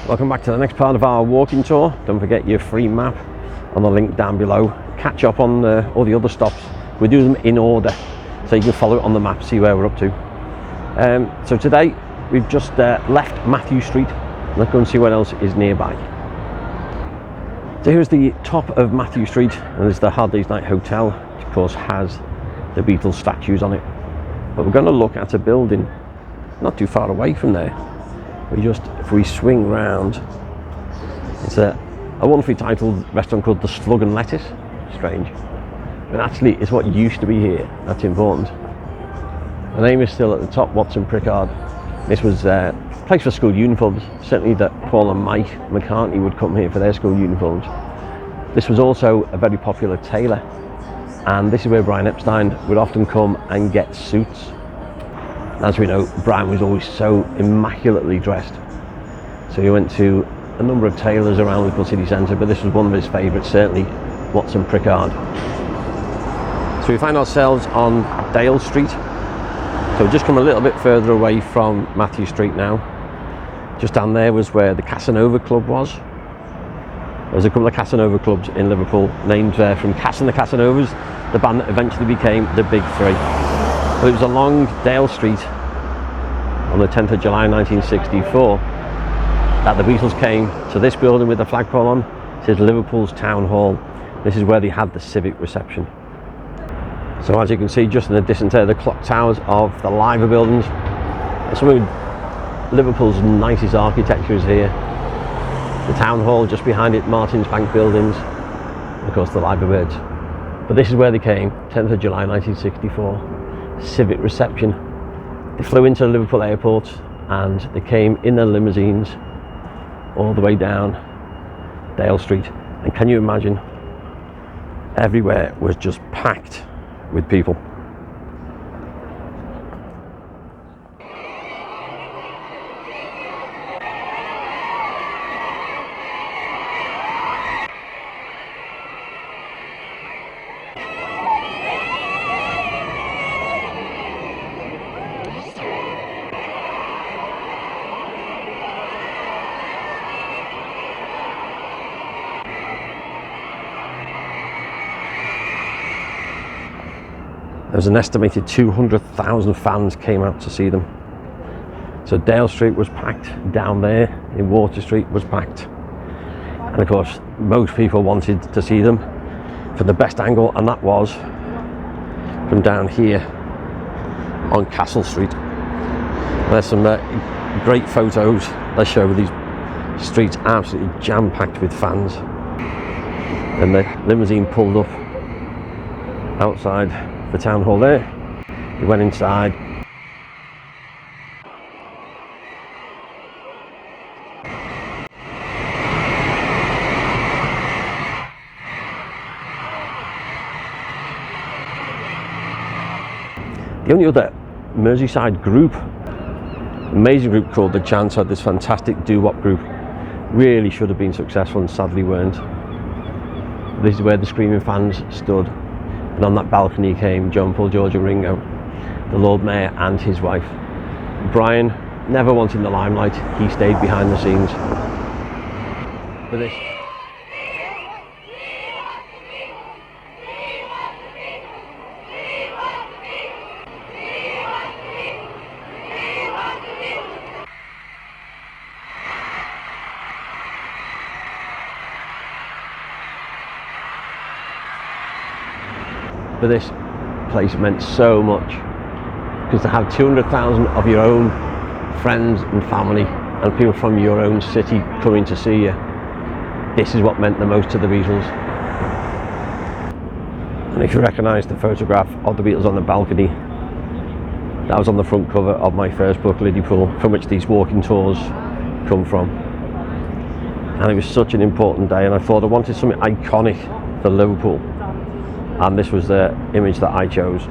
Welcome back to the next part of our walking tour. Don't forget your free map on the link down below. Catch up on all the other stops. We do them in order so you can follow it on the map, see where we're up to. So today we've just left Mathew Street. Let's go and see what else is nearby. So here's the top of Mathew Street, and there's the Hard Day's Night Hotel, which of course has the Beatles statues on it. But we're going to look at a building not too far away from there. If we swing round, it's a wonderfully titled restaurant called the Slug and Lettuce. Strange, but actually it's what used to be here. That's important. The name is still at the top, Watson Prickard. This was a place for school uniforms. Certainly that Paul and Mike McCartney would come here for their school uniforms. This was also a very popular tailor, and this is where Brian Epstein would often come and get suits. As we know, Brian was always so immaculately dressed, so he went to a number of tailors around Liverpool city centre, but this was one of his favourites, certainly Watson Prickard. So we find ourselves on Dale Street, so we've just come a little bit further away from Mathew Street now. Just down there was where the Casanova Club was. There's a couple of Casanova clubs in Liverpool, named from Cass and the Casanovas, the band that eventually became the Big Three. But it was along Dale Street on the 10th of July 1964 that the Beatles came to this building with the flagpole on. It says Liverpool's Town Hall. This is where they had the Civic Reception. So as you can see, just in the distance there, the clock towers of the Liver buildings. Some of Liverpool's nicest architecture is here. The Town Hall just behind it, Martin's Bank buildings, and of course the Liver birds. But this is where they came, 10th of July 1964. Civic Reception. They flew into Liverpool Airport and they came in their limousines all the way down Dale Street, and can you imagine, everywhere was just packed with people. There was an estimated 200,000 fans came out to see them. So Dale Street was packed, down there in Water Street was packed. And of course, most people wanted to see them from the best angle, and that was from down here on Castle Street. There's some great photos that show these streets absolutely jam-packed with fans. And the limousine pulled up outside the Town Hall there. We went inside. The only other Merseyside group, amazing group called The Chance, had this fantastic doo-wop group. Really should have been successful and sadly weren't. This is where the screaming fans stood. And on that balcony came John, Paul, George and Ringo, the Lord Mayor and his wife. Brian never wanted the limelight, he stayed behind the scenes. For this. But this place meant so much, because to have 200,000 of your own friends and family and people from your own city coming to see you, this is what meant the most to the Beatles. And if you recognise the photograph of the Beatles on the balcony, that was on the front cover of my first book, Liverpool, from which these walking tours come from. And it was such an important day, and I thought I wanted something iconic for Liverpool. And this was the image that I chose.